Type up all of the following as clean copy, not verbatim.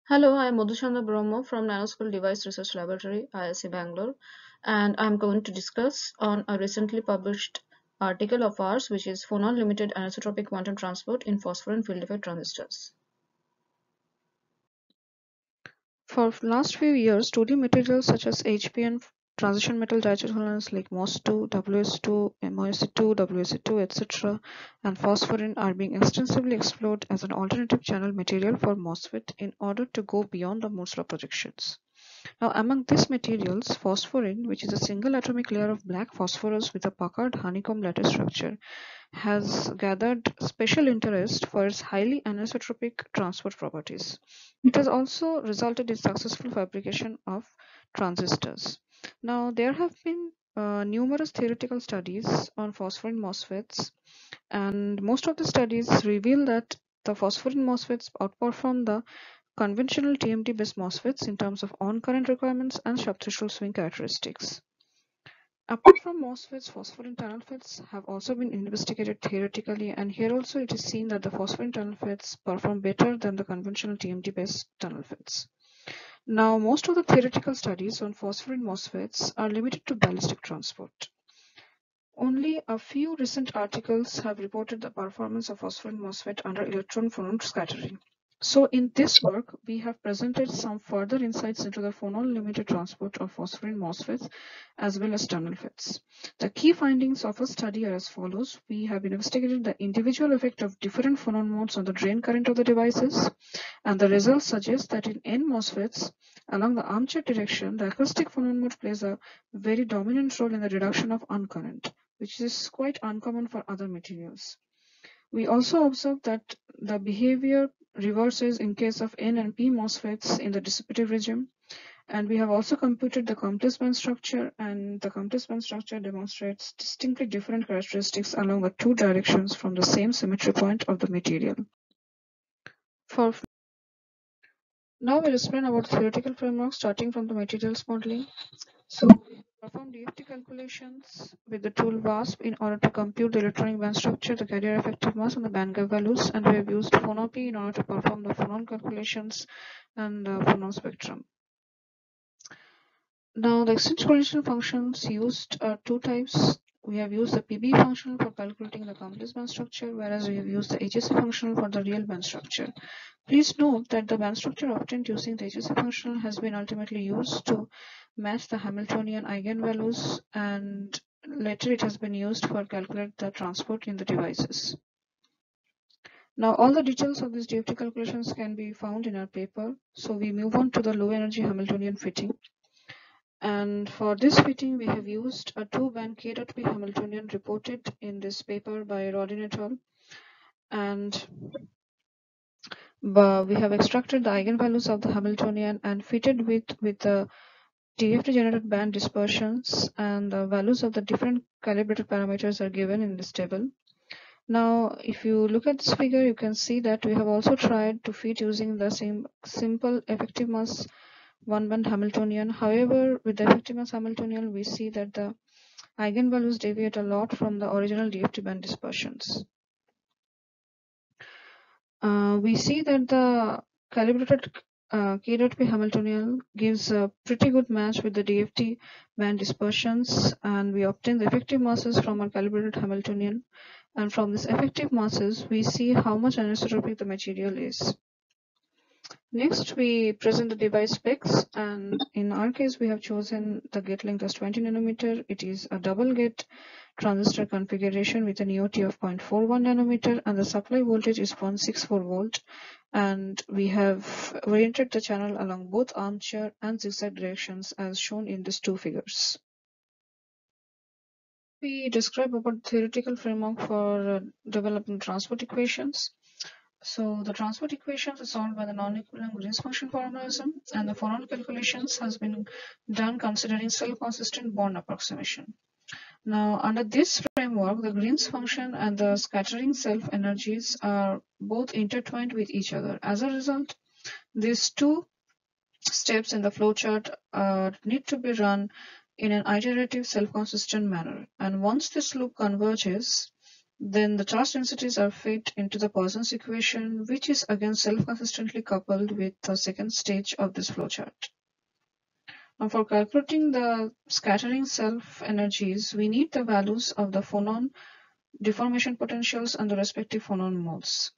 Hello, I am Madhuchanda Brahma from Nanoscale Device Research Laboratory, ISC Bangalore, and I'm going to discuss on a recently published article of ours, which is Phonon Limited Anisotropic Quantum Transport in Phosphorene Field Effect Transistors. For last few years, 2D materials such as HPN, transition metal diagonals like MOS2, WS2, MOS2, WSE2, etc., and phosphorine are being extensively explored as an alternative channel material for MOSFET in order to go beyond the Moore's law projections. Now, among these materials, phosphorine, which is a single atomic layer of black phosphorus with a puckered honeycomb lattice structure, has gathered special interest for its highly anisotropic transport properties. It has also resulted in successful fabrication of transistors. Now, there have been numerous theoretical studies on phosphorine MOSFETs, and most of the studies reveal that the phosphorine MOSFETs outperform the conventional TMT-based MOSFETs in terms of on-current requirements and subthreshold swing characteristics. Apart from MOSFETs, phosphorine tunnel FETs have also been investigated theoretically, and here also it is seen that the phosphorine tunnel FETs perform better than the conventional TMT-based tunnel FETs. Now, most of the theoretical studies on phosphorine MOSFETs are limited to ballistic transport. Only a few recent articles have reported the performance of phosphorine MOSFET under electron-Phonon scattering. So in this work, we have presented some further insights into the phonon limited transport of phosphorine MOSFETs as well as tunnel FETs. The key findings of our study are as follows. We have investigated the individual effect of different phonon modes on the drain current of the devices, and the results suggest that in N MOSFETs, along the armature direction, the acoustic phonon mode plays a very dominant role in the reduction of uncurrent, which is quite uncommon for other materials. We also observed that the behavior reverses in case of N and P MOSFETs in the dissipative regime, and we have also computed the complex band structure, and the complex band structure demonstrates distinctly different characteristics along the two directions from the same symmetry point of the material. Now we'll explain about the theoretical framework starting from the materials modeling. So we perform DFT calculations with the tool WASP in order to compute the electronic band structure, the carrier effective mass, and the band gap values, and we have used PhonoP in order to perform the phonon calculations and the phonon spectrum. Now the exchange correlation functions used are two types. We have used the PB function for calculating the complex band structure, whereas we have used the HSC function for the real band structure. Please note that the band structure obtained using the HSC function has been ultimately used to match the Hamiltonian eigenvalues, and later it has been used for calculate the transport in the devices. Now all the details of these DFT calculations can be found in our paper. So we move on to the low energy Hamiltonian fitting. And for this fitting, we have used a two-band K.P Hamiltonian reported in this paper by Rodin et al. And we have extracted the eigenvalues of the Hamiltonian and fitted with the DFT generated band dispersions, and the values of the different calibrated parameters are given in this table. Now, if you look at this figure, you can see that we have also tried to fit using the same simple effective mass one-band Hamiltonian. However, with the effective mass Hamiltonian, we see that the eigenvalues deviate a lot from the original DFT band dispersions. We see that the calibrated K.P Hamiltonian gives a pretty good match with the DFT band dispersions, and we obtain the effective masses from our calibrated Hamiltonian. And from these effective masses, we see how much anisotropic the material is. Next, we present the device specs, and in our case, we have chosen the gate length as 20 nanometer. It is a double gate transistor configuration with an EOT of 0.41 nanometer, and the supply voltage is 0.64 volt. And we have oriented the channel along both armature and zigzag directions as shown in these two figures. We describe about the theoretical framework for developing transport equations. So the transport equations are solved by the non-equilibrium Green's function formalism, and the phonon calculations has been done considering self-consistent bond approximation. Now, under this framework, the Green's function and the scattering self energies are both intertwined with each other. As a result, these two steps in the flowchart need to be run in an iterative self-consistent manner. And once this loop converges, Then the charge densities are fed into the Poisson's equation, which is again self-consistently coupled with the second stage of this flowchart. Now for calculating the scattering self-energies, we need the values of the phonon deformation potentials and the respective phonon modes.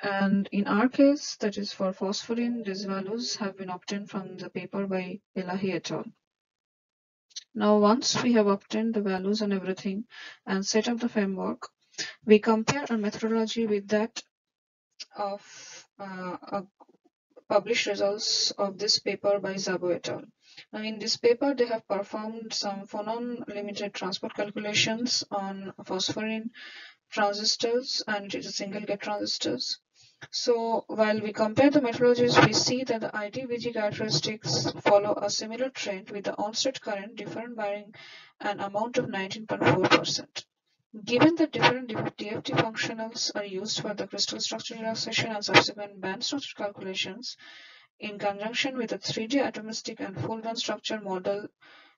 And in our case, that is for phosphorene, these values have been obtained from the paper by Elahi et al. Now once we have obtained the values and everything and set up the framework, we compare our methodology with that of published results of this paper by Szabo et al. Now in this paper, they have performed some phonon-limited transport calculations on phosphorene transistors and it is single gate transistors. So while we compare the methodologies, we see that the ITVG characteristics follow a similar trend with the on-state current different varying an amount of 19.4%. Given that different TFT functionals are used for the crystal structure relaxation and subsequent band structure calculations, in conjunction with the 3D atomistic and full band structure model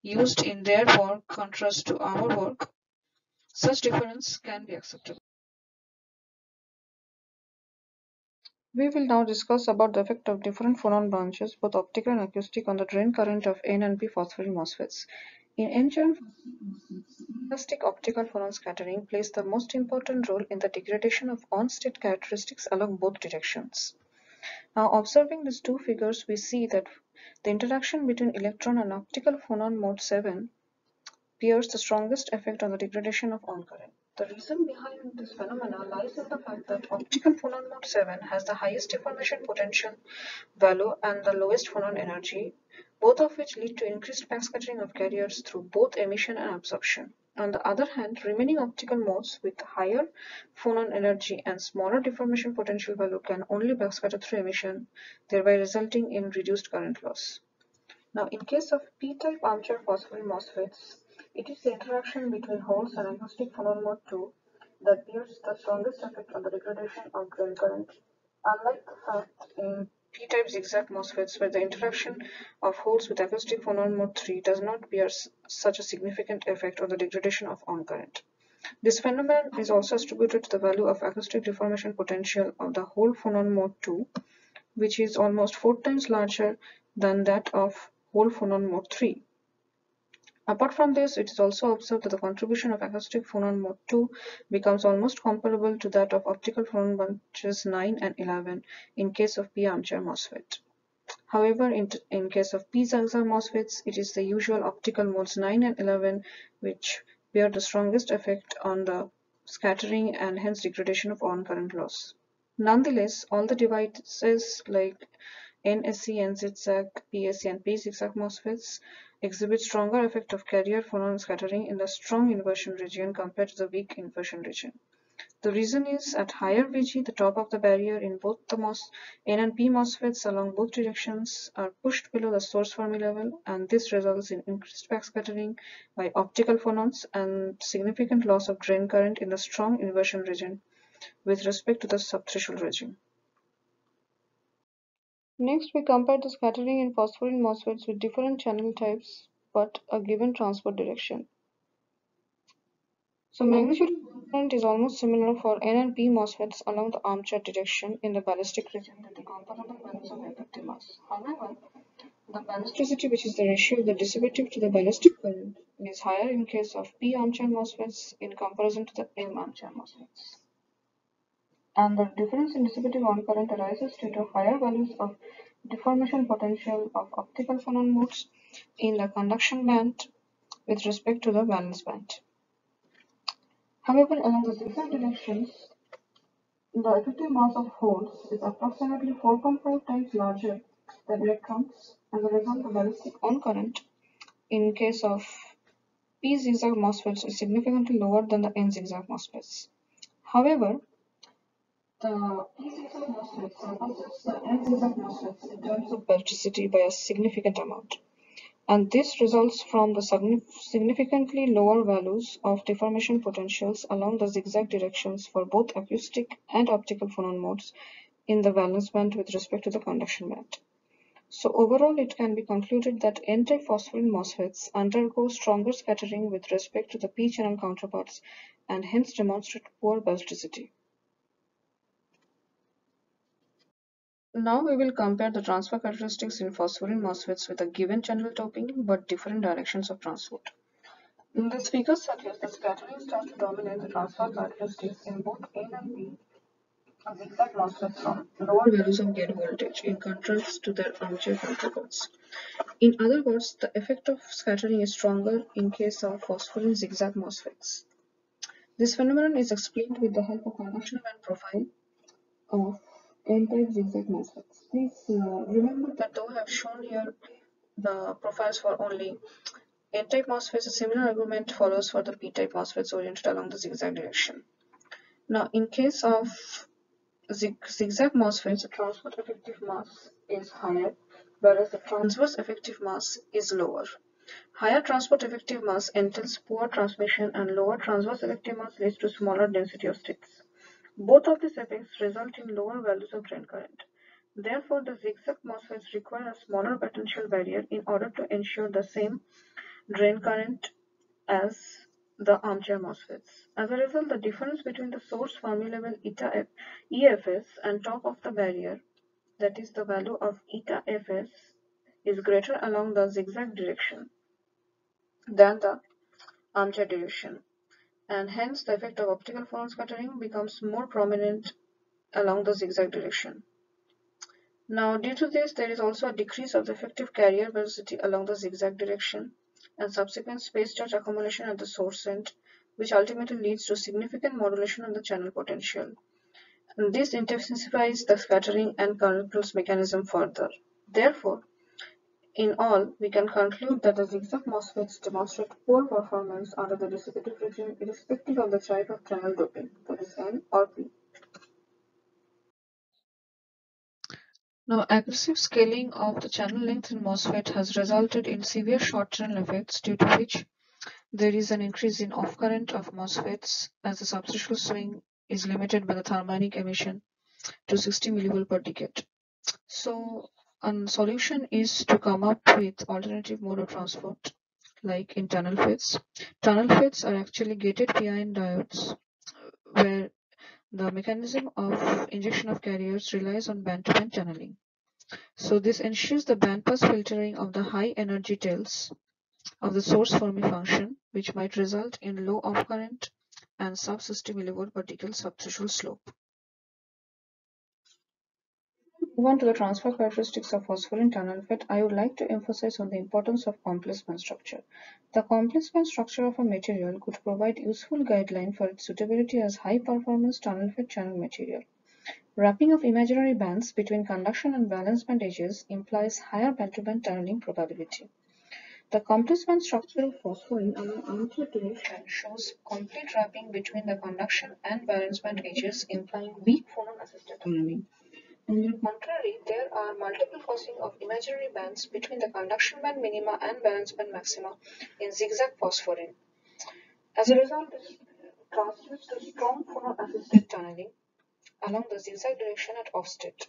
used in their work contrast to our work, such difference can be acceptable. We will now discuss about the effect of different phonon branches, both optical and acoustic, on the drain current of N and P phosphorene MOSFETs. In N-channel elastic optical phonon scattering plays the most important role in the degradation of on-state characteristics along both directions. Now, observing these two figures, we see that the interaction between electron and optical phonon mode 7 bears the strongest effect on the degradation of on current. The reason behind this phenomena lies in the fact that optical phonon mode 7 has the highest deformation potential value and the lowest phonon energy, both of which lead to increased backscattering of carriers through both emission and absorption. On the other hand, remaining optical modes with higher phonon energy and smaller deformation potential value can only backscatter through emission, thereby resulting in reduced current loss. Now, in case of P-type armature phosphorene MOSFETs, it is the interaction between holes and acoustic phonon mode 2 that bears the strongest effect on the degradation of drain current, unlike the fact in P-type zigzag MOSFETs where the interaction of holes with acoustic phonon mode 3 does not bear such a significant effect on the degradation of on current. This phenomenon is also attributed to the value of acoustic deformation potential of the hole phonon mode 2, which is almost 4 times larger than that of hole phonon mode 3. Apart from this, it is also observed that the contribution of acoustic phonon mode 2 becomes almost comparable to that of optical phonon branches 9 and 11 in case of P armature MOSFET. However, in case of P zigzag MOSFETs, it is the usual optical modes 9 and 11 which bear the strongest effect on the scattering and hence degradation of on current loss. Nonetheless, all the devices like NSE, NZigzag, PSE, and P-zigzag MOSFETs exhibit stronger effect of carrier phonon scattering in the strong inversion region compared to the weak inversion region. The reason is at higher VG, the top of the barrier in both the N and P MOSFETs along both directions are pushed below the source Fermi level, and this results in increased backscattering by optical phonons and significant loss of drain current in the strong inversion region with respect to the subthreshold regime. Next, we compare the scattering in phosphorene MOSFETs with different channel types but a given transport direction. So magnitude current is almost similar for N and P MOSFETs along the armature direction in the ballistic region with the comparable values of effective mass. However, the ballisticity, which is the ratio of the dissipative to the ballistic current, is higher in case of P armature MOSFETs in comparison to the M armature MOSFETs. And the difference in dissipative on current arises due to higher values of deformation potential of optical phonon modes in the conduction band with respect to the valence band. However, along the zigzag directions, the effective mass of holes is approximately 4.5 times larger than electrons, and the result of ballistic on current in case of P zigzag MOSFETs is significantly lower than the N zigzag MOSFETs. However, the P zigzag MOSFET surpasses the N zigzag MOSFETs in terms of ballisticity by a significant amount, and this results from the significantly lower values of deformation potentials along the zigzag directions for both acoustic and optical phonon modes in the valence band with respect to the conduction band. So overall, it can be concluded that N-type phosphorene MOSFETs undergo stronger scattering with respect to the p-channel counterparts and hence demonstrate poor basicity. Now we will compare the transfer characteristics in phosphorene MOSFETs with a given channel doping but different directions of transport. In this figure suggests that scattering starts to dominate the transfer characteristics in both N and P of zigzag MOSFETs from lower values of gate voltage in contrast to their armature counterparts. In other words, the effect of scattering is stronger in case of phosphorene zigzag MOSFETs. This phenomenon is explained with the help of conduction band profile of N-type zigzag MOSFETs. Please remember that though I have shown here the profiles for only N-type MOSFETs, a similar argument follows for the P-type MOSFETs oriented along the zigzag direction. Now, in case of zigzag MOSFETs, the transport effective mass is higher, whereas the transverse effective mass is lower. Higher transport effective mass entails poor transmission and lower transverse effective mass leads to smaller density of states. Both of these effects result in lower values of drain current. Therefore, the zigzag MOSFETs require a smaller potential barrier in order to ensure the same drain current as the armchair MOSFETs. As a result, the difference between the source Fermi level eta EFS and top of the barrier, that is the value of eta Fs, is greater along the zigzag direction than the armchair direction, and hence the effect of optical phonon scattering becomes more prominent along the zigzag direction. Now, due to this, there is also a decrease of the effective carrier velocity along the zigzag direction and subsequent space charge accumulation at the source end, which ultimately leads to significant modulation of the channel potential. And this intensifies the scattering and current pulse mechanism further. Therefore, in all, we can conclude that the zigzag MOSFETs demonstrate poor performance under the dissipative regime irrespective of the type of channel doping, that is N or P. Now, aggressive scaling of the channel length in MOSFET has resulted in severe short channel effects, due to which there is an increase in off-current of MOSFETs as the substitution swing is limited by the thermionic emission to 60 mV per decade. So, a solution is to come up with alternative mode of transport, like in tunnel FETs. Tunnel FETs are actually gated PIN diodes, where the mechanism of injection of carriers relies on band-to-band channeling. So this ensures the bandpass filtering of the high energy tails of the source Fermi function, which might result in low off-current and sub 60 mV per decade subthreshold slope. Move on to the transfer characteristics of phosphorene tunnel FET, I would like to emphasize on the importance of complex band structure. The complex band structure of a material could provide useful guideline for its suitability as high-performance tunnel FET channel material. Wrapping of imaginary bands between conduction and valence band edges implies higher band-to-band tunneling probability. The complex band structure of phosphorene along armature direction shows complete wrapping between the conduction and valence band edges, implying weak phonon-assisted tunneling. On the contrary, there are multiple crossing of imaginary bands between the conduction band minima and valence band maxima in zigzag phosphorene. As a result, this translates to strong phonon-assisted tunneling along the zigzag direction at offstate.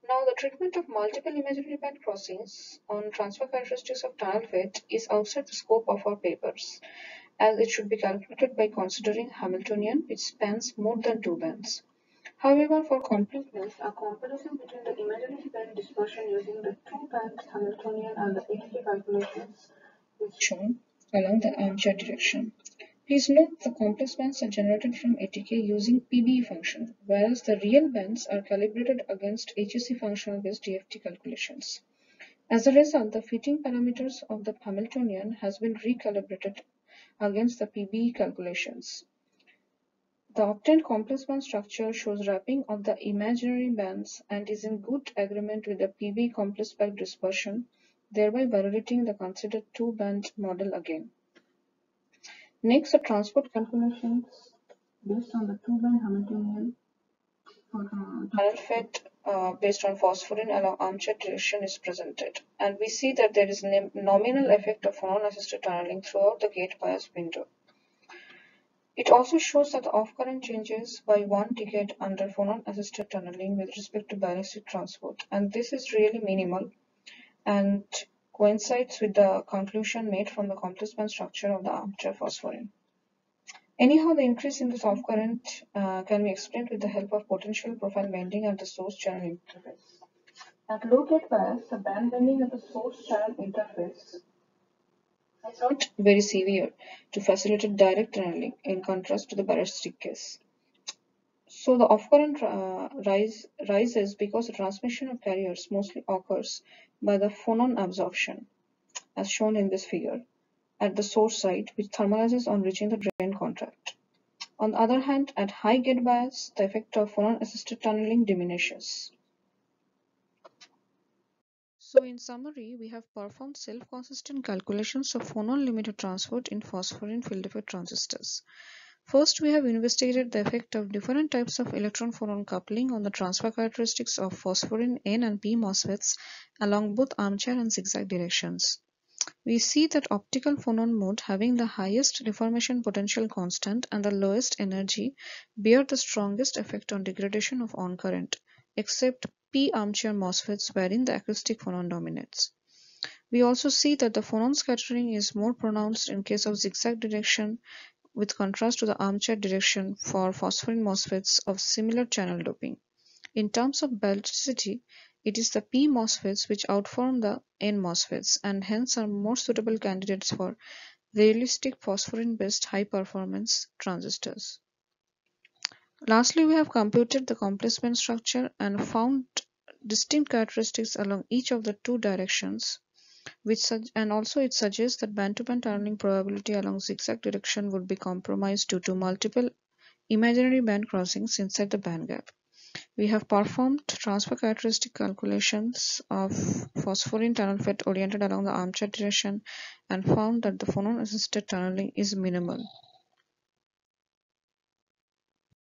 Now, the treatment of multiple imaginary band crossings on transfer characteristics of tunnel FET is outside the scope of our papers, as it should be calculated by considering Hamiltonian, which spans more than two bands. However, for completeness, a comparison between the imaginary band dispersion using the two bands Hamiltonian and the ATK calculations is shown along the armature direction. Please note the complex bands are generated from ATK using PBE function, whereas the real bands are calibrated against HEC functional-based DFT calculations. As a result, the fitting parameters of the Hamiltonian has been recalibrated against the PBE calculations. The obtained complex band structure shows wrapping of the imaginary bands and is in good agreement with the PBE complex band dispersion, thereby validating the considered two-band model again. Next, the transport calculations based on the two-band Hamiltonian for the tunnel FET based on phosphorene along armature direction is presented. And we see that there is a nominal effect of phonon-assisted tunneling throughout the gate bias window. It also shows that the off-current changes by 1 decade under phonon-assisted tunneling with respect to ballistic transport, and this is really minimal. and coincides with the conclusion made from the complex band structure of the armature phosphorene. Anyhow, the increase in the soft current can be explained with the help of potential profile bending at the source channel interface. At low gate bias, the band bending at the source channel interface is not very severe to facilitate direct tunneling in contrast to the barastic case. So the off-current rises because the transmission of carriers mostly occurs by the phonon absorption, as shown in this figure, at the source side, which thermalizes on reaching the drain contact. On the other hand, at high gate bias, the effect of phonon-assisted tunneling diminishes. So in summary, we have performed self-consistent calculations of phonon-limited transport in phosphorene field effect transistors. First, we have investigated the effect of different types of electron-phonon coupling on the transfer characteristics of phosphorene N and P MOSFETs along both armature and zigzag directions. We see that optical phonon mode having the highest deformation potential constant and the lowest energy bear the strongest effect on degradation of on current, except P armature MOSFETs wherein the acoustic phonon dominates. We also see that the phonon scattering is more pronounced in case of zigzag direction with contrast to the armature direction for phosphorene MOSFETs of similar channel doping. In terms of bellicity, it is the P MOSFETs which outperform the N MOSFETs and hence are more suitable candidates for realistic phosphorene-based high-performance transistors. Lastly, we have computed the complex band structure and found distinct characteristics along each of the two directions, and also it suggests that band-to-band tunneling probability along zigzag direction would be compromised due to multiple imaginary band crossings inside the band gap. We have performed transfer characteristic calculations of phosphorene tunnel FET oriented along the armature direction and found that the phonon-assisted tunneling is minimal.